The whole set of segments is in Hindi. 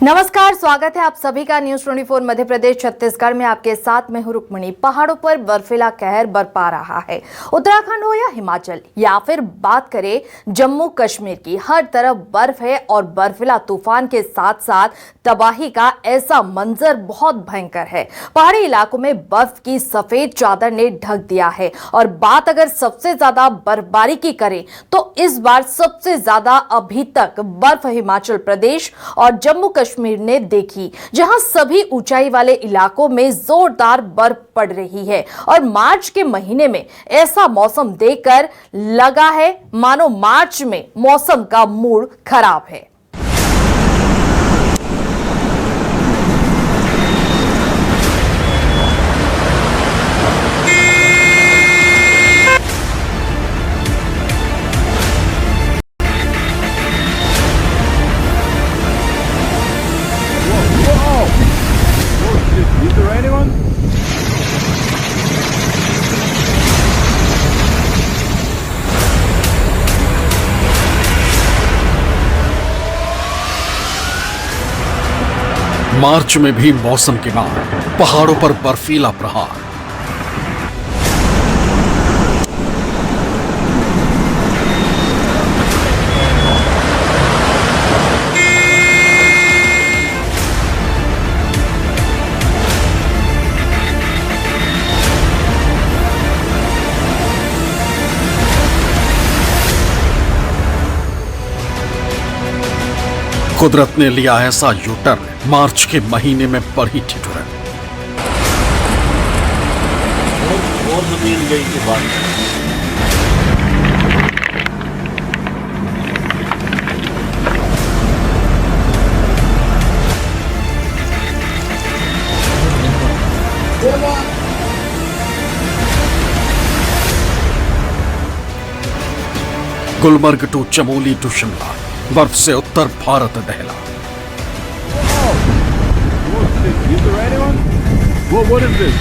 नमस्कार, स्वागत है आप सभी का न्यूज 24 मध्य प्रदेश छत्तीसगढ़ में। आपके साथ मैं हूं रुक्मणी। पहाड़ों पर बर्फीला कहर बरपा रहा है। उत्तराखंड हो या हिमाचल या फिर बात करें जम्मू कश्मीर की, हर तरफ बर्फ है और बर्फीला तूफान के साथ साथ तबाही का ऐसा मंजर बहुत भयंकर है। पहाड़ी इलाकों में बर्फ की सफेद चादर ने ढक दिया है। और बात अगर सबसे ज्यादा बर्फबारी की करें तो इस बार सबसे ज्यादा अभी तक बर्फ हिमाचल प्रदेश और जम्मू कश्मीर ने देखी, जहां सभी ऊंचाई वाले इलाकों में जोरदार बर्फ पड़ रही है। और मार्च के महीने में ऐसा मौसम देखकर लगा है मानो मार्च में मौसम का मूड खराब है। Is there anyone? मार्च में भी मौसम के बाद पहाड़ों पर बर्फीला प्रहार। कुदरत ने लिया ऐसा यूटर्न, मार्च के महीने में पड़ी ठिठुरन। और जमीन गई के बाद गुलमर्ग टू चमोली टू शिमला, बर्फ से उत्तर भारत दहला। Is there anyone? What is this?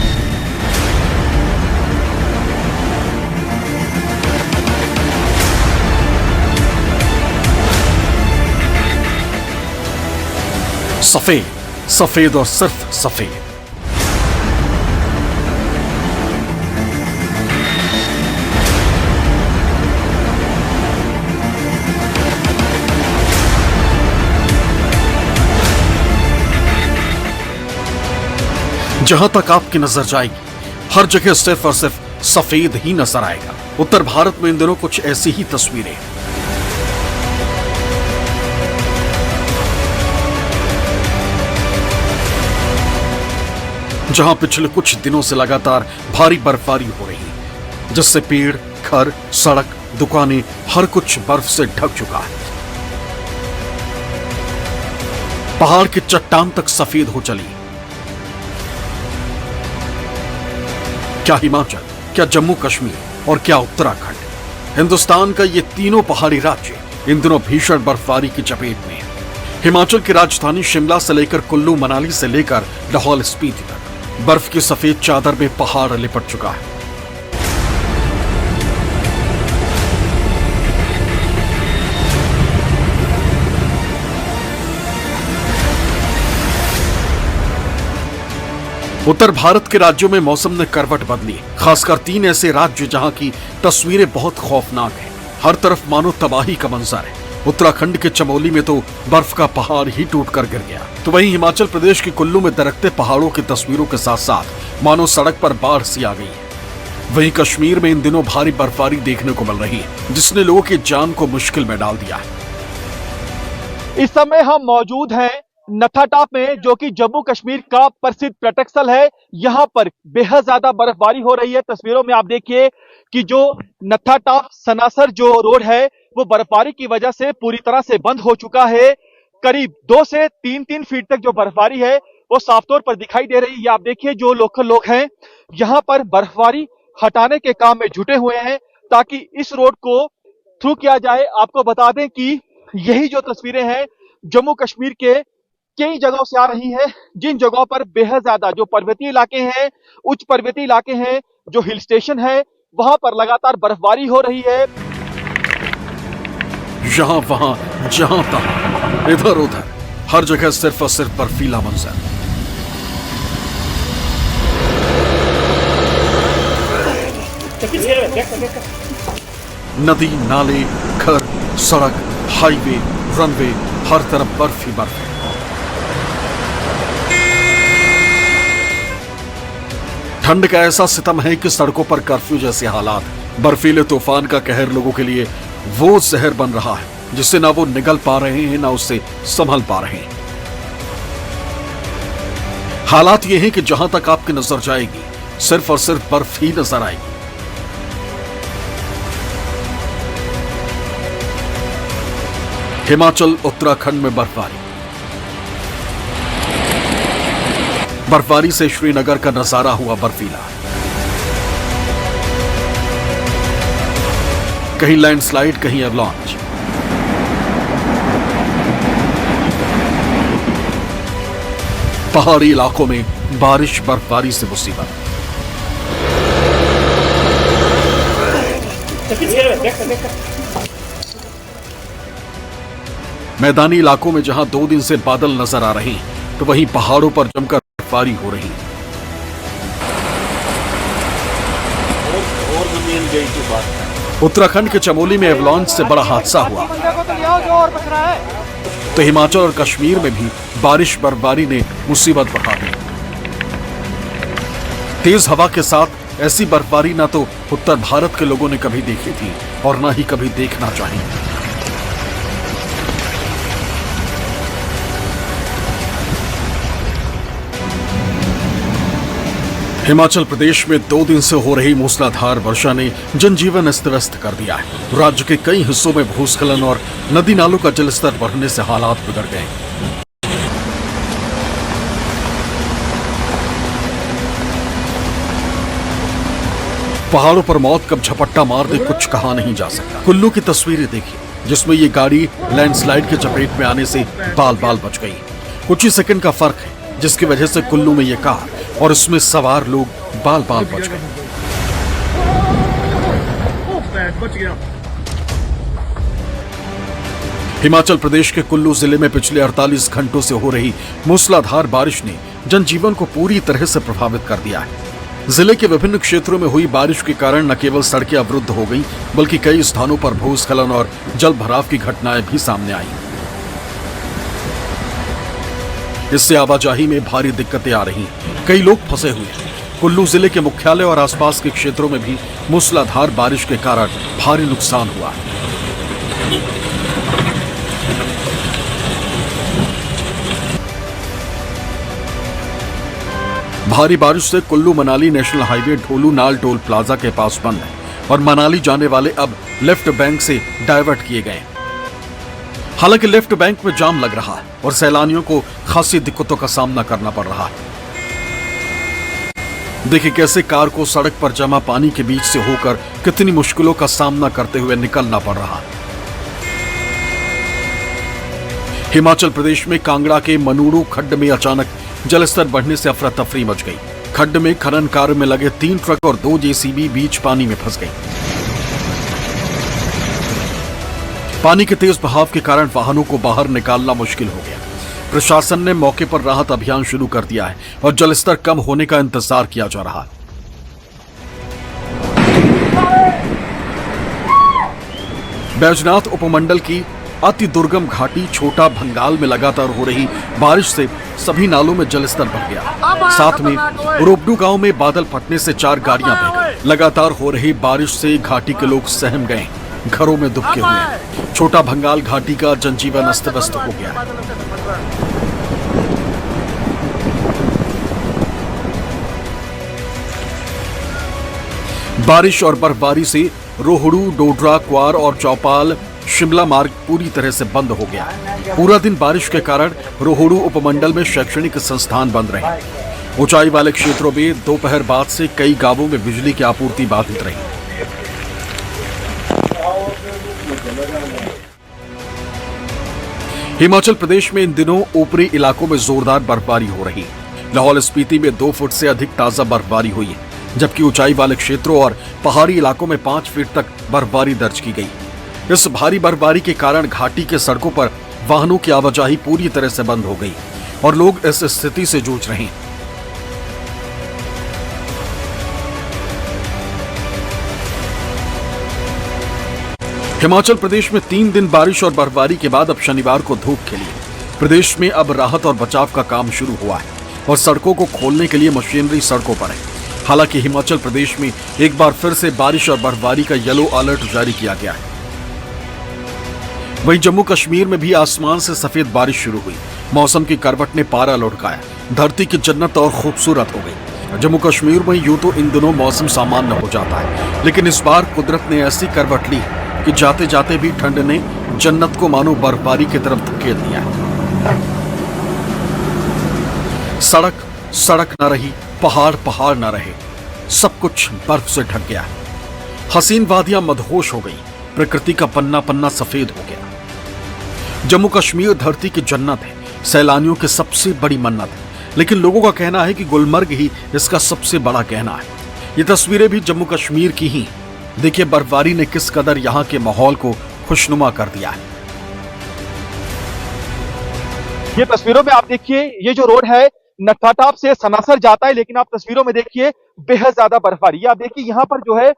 सफेद सफेद और सिर्फ सफेद। जहां तक आपकी नजर जाएगी हर जगह सिर्फ और सिर्फ सफेद ही नजर आएगा। उत्तर भारत में इन दिनों कुछ ऐसी ही तस्वीरें हैं। जहां पिछले कुछ दिनों से लगातार भारी बर्फबारी हो रही है, जिससे पेड़, घर, सड़क, दुकानें, हर कुछ बर्फ से ढक चुका है। पहाड़ की चट्टान तक सफेद हो चली। क्या हिमाचल, क्या जम्मू कश्मीर और क्या उत्तराखंड, हिंदुस्तान का ये तीनों पहाड़ी राज्य इन दिनों भीषण बर्फबारी की चपेट में है। हिमाचल की राजधानी शिमला से लेकर कुल्लू मनाली से लेकर लाहौल स्पीति तक बर्फ की सफेद चादर में पहाड़ लिपट चुका है। उत्तर भारत के राज्यों में मौसम ने करवट बदली, खासकर 3 ऐसे राज्य जहां की तस्वीरें बहुत खौफनाक हैं। हर तरफ मानो तबाही का मंजर है। उत्तराखंड के चमोली में तो बर्फ का पहाड़ ही टूटकर गिर गया, तो वहीं हिमाचल प्रदेश के कुल्लू में दरकते पहाड़ों की तस्वीरों के साथ साथ मानो सड़क पर बाढ़ सी आ गई है। वहीं कश्मीर में इन दिनों भारी बर्फबारी देखने को मिल रही है, जिसने लोगों की जान को मुश्किल में डाल दिया है। इस समय हम मौजूद हैं नथाटॉप में, जो कि जम्मू कश्मीर का प्रसिद्ध पर्यटक स्थल है। यहाँ पर बेहद ज्यादा बर्फबारी हो रही है। तस्वीरों में आप देखिए कि जो नथाटॉप सनासर जो रोड है वो बर्फबारी की वजह से पूरी तरह से बंद हो चुका है। करीब 2 से 3 फीट तक जो बर्फबारी है वो साफ तौर पर दिखाई दे रही है। आप देखिए जो लोकल लोग हैं यहाँ पर बर्फबारी हटाने के काम में जुटे हुए हैं ताकि इस रोड को थ्रू किया जाए। आपको बता दें कि यही जो तस्वीरें हैं जम्मू कश्मीर के कई जगहों से आ रही है, जिन जगहों पर बेहद ज्यादा जो पर्वतीय इलाके हैं, उच्च पर्वतीय इलाके हैं, जो हिल स्टेशन है, वहां पर लगातार बर्फबारी हो रही है। यहां वहां जहां तहां इधर उधर हर जगह सिर्फ और सिर्फ बर्फीला मंजर। नदी, नाले, घर, सड़क, हाईवे, रनवे, हर तरफ बर्फ ही बर्फ है। ठंड का ऐसा सितम है कि सड़कों पर कर्फ्यू जैसे हालात। बर्फीले तूफान का कहर लोगों के लिए वो जहर बन रहा है जिससे ना वो निगल पा रहे हैं ना उससे संभल पा रहे हैं। हालात ये हैं कि जहां तक आपकी नजर जाएगी सिर्फ और सिर्फ बर्फ ही नजर आएगी। हिमाचल, उत्तराखंड में बर्फबारी से श्रीनगर का नजारा हुआ बर्फीला। कहीं लैंडस्लाइड, कहीं एवलांच। पहाड़ी इलाकों में बारिश, बर्फबारी से मुसीबत। मैदानी इलाकों में जहां 2 दिन से बादल नजर आ रहे हैं तो वहीं पहाड़ों पर जमकर बर्फबारी हो रही है। उत्तराखंड के चमोली में एवलांच से बड़ा हादसा हुआ तो हिमाचल और कश्मीर में भी बारिश, बर्फबारी ने मुसीबत बढ़ा दी। तेज हवा के साथ ऐसी बर्फबारी ना तो उत्तर भारत के लोगों ने कभी देखी थी और ना ही कभी देखना चाहिए। हिमाचल प्रदेश में 2 दिन से हो रही मूसलाधार वर्षा ने जनजीवन अस्त व्यस्त कर दिया है। राज्य के कई हिस्सों में भूस्खलन और नदी नालों का जलस्तर बढ़ने से हालात बिगड़ गए। पहाड़ों पर मौत कब झपट्टा मार दे कुछ कहा नहीं जा सकता। कुल्लू की तस्वीरें देखिए जिसमें ये गाड़ी लैंडस्लाइड के चपेट में आने से बाल बाल बच गई। कुछ ही सेकंड का फर्क है जिसकी वजह से कुल्लू में ये कार और इसमें सवार लोग बाल बाल बच गए। हिमाचल प्रदेश के कुल्लू जिले में पिछले 48 घंटों से हो रही मूसलाधार बारिश ने जनजीवन को पूरी तरह से प्रभावित कर दिया है। जिले के विभिन्न क्षेत्रों में हुई बारिश के कारण न केवल सड़कें अवरुद्ध हो गईं, बल्कि कई स्थानों पर भूस्खलन और जल भराव की घटनाएं भी सामने आईं। इससे आवाजाही में भारी दिक्कतें आ रही हैं। कई लोग फंसे हुए हैं। कुल्लू जिले के मुख्यालय और आसपास के क्षेत्रों में भी मूसलाधार बारिश के कारण भारी नुकसान हुआ है। भारी बारिश से कुल्लू मनाली नेशनल हाईवे ढोलू नाल टोल प्लाजा के पास बंद है और मनाली जाने वाले अब लेफ्ट बैंक से डाइवर्ट किए गए। हालांकि लेफ्ट बैंक में जाम लग रहा है और सैलानियों को खासी दिक्कतों का सामना करना पड़ रहा है। देखिए कैसे कार को सड़क पर जमा पानी के बीच से होकर कितनी मुश्किलों का सामना करते हुए निकलना पड़ रहा है। हिमाचल प्रदेश में कांगड़ा के मनूड़ू खड्ड में अचानक जलस्तर बढ़ने से अफरा तफरी मच गई। खड्ड में खनन कार्य में लगे 3 ट्रक और 2 जेसीबी बीच पानी में फंस गई। पानी के तेज बहाव के कारण वाहनों को बाहर निकालना मुश्किल हो गया। प्रशासन ने मौके पर राहत अभियान शुरू कर दिया है और जलस्तर कम होने का इंतजार किया जा रहा है। बैजनाथ उपमंडल की अति दुर्गम घाटी छोटा भंगाल में लगातार हो रही बारिश से सभी नालों में जलस्तर बढ़ गया। साथ में रोबडू गांव में बादल फटने से 4 गाड़ियां बह गई। लगातार हो रही बारिश से घाटी के लोग सहम गए, घरों में दुबके हुए। छोटा भंगाल घाटी का जनजीवन अस्त व्यस्त हो गया। बारिश और बर्फबारी से रोहड़ू, डोडरा, क्वार और चौपाल शिमला मार्ग पूरी तरह से बंद हो गया। पूरा दिन बारिश के कारण रोहड़ू उपमंडल में शैक्षणिक संस्थान बंद रहे। ऊंचाई वाले क्षेत्रों में दोपहर बाद से कई गांवों में बिजली की आपूर्ति बाधित रही। हिमाचल प्रदेश में इन दिनों ऊपरी इलाकों में जोरदार बर्फबारी हो रही है। लाहौल स्पीति में 2 फुट से अधिक ताजा बर्फबारी हुई है, जबकि ऊंचाई वाले क्षेत्रों और पहाड़ी इलाकों में 5 फीट तक बर्फबारी दर्ज की गई। इस भारी बर्फबारी के कारण घाटी के सड़कों पर वाहनों की आवाजाही पूरी तरह से बंद हो गई और लोग इस स्थिति से जूझ रहे हैं। हिमाचल प्रदेश में 3 दिन बारिश और बर्फबारी के बाद अब शनिवार को धूप खिली। प्रदेश में अब राहत और बचाव का काम शुरू हुआ है और सड़कों को खोलने के लिए मशीनरी सड़कों पर है। हालांकि हिमाचल प्रदेश में एक बार फिर से बारिश और बर्फबारी का येलो अलर्ट जारी किया गया है। वहीं जम्मू कश्मीर में भी आसमान से सफेद बारिश शुरू हुई। मौसम की करवट ने पारा लुढ़काया, धरती की जन्नत और खूबसूरत हो गई। जम्मू कश्मीर में यूं तो इन दिनों मौसम सामान्य हो जाता है, लेकिन इस बार कुदरत ने ऐसी करवट ली कि जाते जाते भी ठंड ने जन्नत को मानो बर्फबारी की तरफ धकेल दिया है। सड़क सड़क न रही, पहाड़ पहाड़ न रहे, सब कुछ बर्फ से ढक गया है। हसीन वादियां मदहोश हो गई, प्रकृति का पन्ना पन्ना सफेद हो गया। जम्मू कश्मीर धरती की जन्नत है, सैलानियों की सबसे बड़ी मन्नत है, लेकिन लोगों का कहना है कि गुलमर्ग ही इसका सबसे बड़ा कहना है। ये तस्वीरें भी जम्मू कश्मीर की ही। देखिए बर्फबारी ने किस कदर यहाँ के माहौल को खुशनुमा कर दिया है। ये तस्वीरों में आप देखिए, ये जो रोड है नथाटाप से सनासर जाता है, लेकिन आप तस्वीरों में देखिए बेहद ज्यादा बर्फबारी। ये आप देखिए यहाँ पर जो है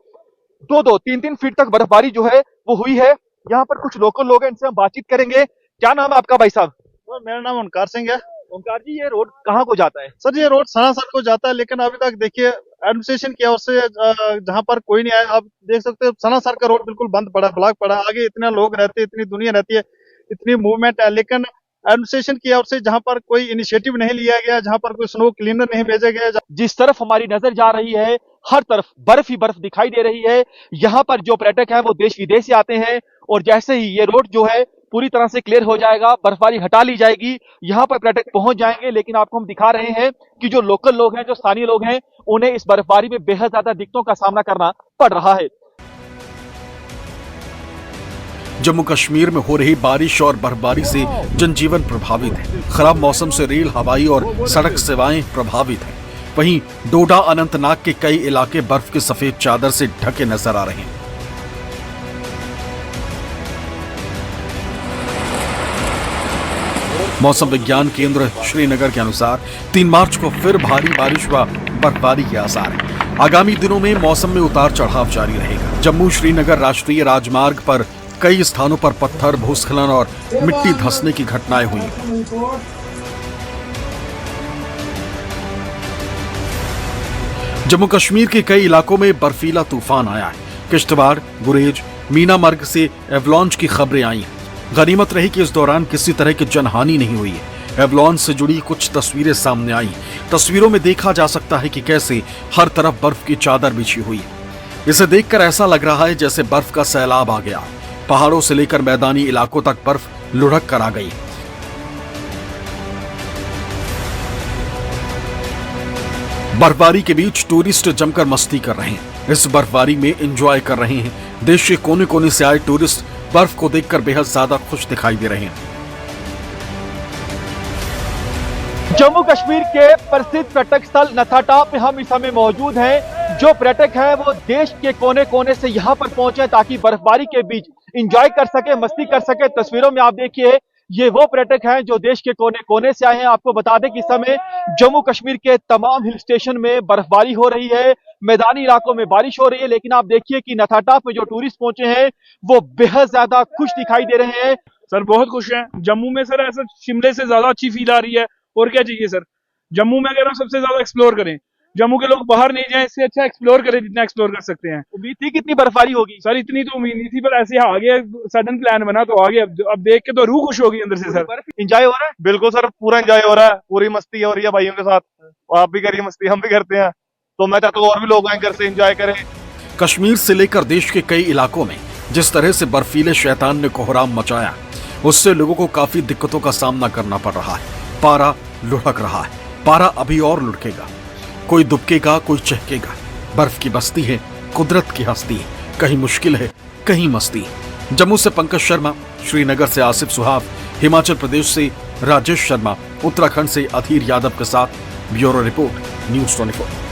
2-3 फीट तक बर्फबारी जो है वो हुई है। यहाँ पर कुछ लोकल लोग हैं, इनसे हम बातचीत करेंगे। क्या नाम है आपका भाई साहब? मेरा नाम ओंकार सिंह है। ओंकार जी, ये रोड कहाँ को जाता है? सर ये रोड सनासर को जाता है, लेकिन अभी तक देखिए एडमिनिस्ट्रेशन की ओर से जहाँ पर कोई नहीं आया। आप देख सकते हो सनासर का रोड बिल्कुल बंद पड़ा, ब्लॉक पड़ा। आगे इतने लोग रहते हैं, इतनी दुनिया रहती है, इतनी मूवमेंट है, लेकिन एडमिनिस्ट्रेशन की ओर से जहाँ पर कोई इनिशिएटिव नहीं लिया गया, जहाँ पर कोई स्नो क्लीनर नहीं भेजा गया। जिस तरफ हमारी नजर जा रही है हर तरफ बर्फ ही बर्फ दिखाई दे रही है। यहाँ पर जो पर्यटक है वो देश विदेश से आते हैं, और जैसे ही ये रोड जो है पूरी तरह से क्लियर हो जाएगा, बर्फबारी हटा ली जाएगी, यहाँ पर पर्यटक पहुंच जाएंगे। लेकिन आपको हम दिखा रहे हैं कि जो लोकल लोग हैं, जो स्थानीय लोग हैं, उन्हें इस बर्फबारी में बेहद ज्यादा दिक्कतों का सामना करना पड़ रहा है। जम्मू कश्मीर में हो रही बारिश और बर्फबारी से जनजीवन प्रभावित है। खराब मौसम से रेल, हवाई और सड़क सेवाएं प्रभावित हैं। वहीं डोडा, अनंतनाग के कई इलाके बर्फ की सफेद चादर से ढके नजर आ रहे हैं। मौसम विज्ञान केंद्र श्रीनगर के अनुसार 3 मार्च को फिर भारी बारिश व बर्फबारी के आसार हैं। आगामी दिनों में मौसम में उतार चढ़ाव जारी रहेगा। जम्मू श्रीनगर राष्ट्रीय राजमार्ग पर कई स्थानों पर पत्थर, भूस्खलन और मिट्टी धंसने की घटनाएं हुई। जम्मू कश्मीर के कई इलाकों में बर्फीला तूफान आया है। किश्तवाड़, गुरेज, मीनामर्ग से एवलांच की खबरें आई हैं। गनीमत रही कि इस दौरान किसी तरह की जनहानि नहीं हुई है। एवलांच से जुड़ी कुछ तस्वीरें सामने आई। तस्वीरों में देखा जा सकता है कि कैसे हर तरफ बर्फ की चादर बिछी हुई है। इसे देखकर ऐसा लग रहा है जैसे बर्फ का सैलाब आ गया। पहाड़ों से लेकर मैदानी इलाकों तक बर्फ लुढ़क कर आ गई। बर्फबारी के बीच टूरिस्ट जमकर मस्ती कर रहे हैं। इस बर्फबारी में एंजॉय कर रहे हैं। देश के कोने कोने से आए टूरिस्ट बर्फ को देखकर बेहद ज्यादा खुश दिखाई दे रहे हैं। जम्मू कश्मीर के प्रसिद्ध पर्यटक स्थल नथाटाप में हम इस समय मौजूद हैं। जो पर्यटक हैं वो देश के कोने कोने से यहाँ पर पहुंचे ताकि बर्फबारी के बीच एंजॉय कर सके, मस्ती कर सके। तस्वीरों में आप देखिए ये वो पर्यटक हैं जो देश के कोने कोने से आए हैं। आपको बता दें कि इस समय जम्मू कश्मीर के तमाम हिल स्टेशन में बर्फबारी हो रही है, मैदानी इलाकों में बारिश हो रही है, लेकिन आप देखिए कि नथाटाप में जो टूरिस्ट पहुंचे हैं वो बेहद ज्यादा खुश दिखाई दे रहे हैं। सर बहुत खुश हैं। जम्मू में सर ऐसा शिमले से ज्यादा अच्छी फील आ रही है। और क्या चाहिए सर? जम्मू में अगर हम सबसे ज्यादा एक्सप्लोर करें, जम्मू के लोग बाहर नहीं जाएं, इससे अच्छा एक्सप्लोर करें जितना एक्सप्लोर कर सकते हैं। उम्मीद थी कितनी बर्फबारी होगी? सर इतनी तो उम्मीद नहीं थी, पर ऐसे आ गया, सडन प्लान बना तो आ गया। अब देख के तो रूह खुश होगी अंदर से। सर एंजॉय हो रहा है? बिल्कुल सर, पूरा एंजॉय हो रहा है, पूरी मस्ती हो रही है भाइयों के साथ। आप भी करिए मस्ती, हम भी करते हैं, तो मैं चाहता हूँ और भी लोग आए घर से एंजॉय करें। कश्मीर से लेकर देश के कई इलाकों में जिस तरह से बर्फीले शैतान ने कोहराम मचाया, उससे लोगों को काफी दिक्कतों का सामना करना पड़ रहा है। पारा लुढ़क रहा है, पारा अभी और लुढ़केगा। कोई दुबकेगा, कोई चहकेगा। बर्फ की बस्ती है, कुदरत की हस्ती है, कहीं मुश्किल है, कहीं मस्ती। जम्मू से पंकज शर्मा, श्रीनगर से आसिफ सुहाब, हिमाचल प्रदेश से राजेश शर्मा, उत्तराखंड से अधीर यादव के साथ ब्यूरो रिपोर्ट, न्यूज़ 24।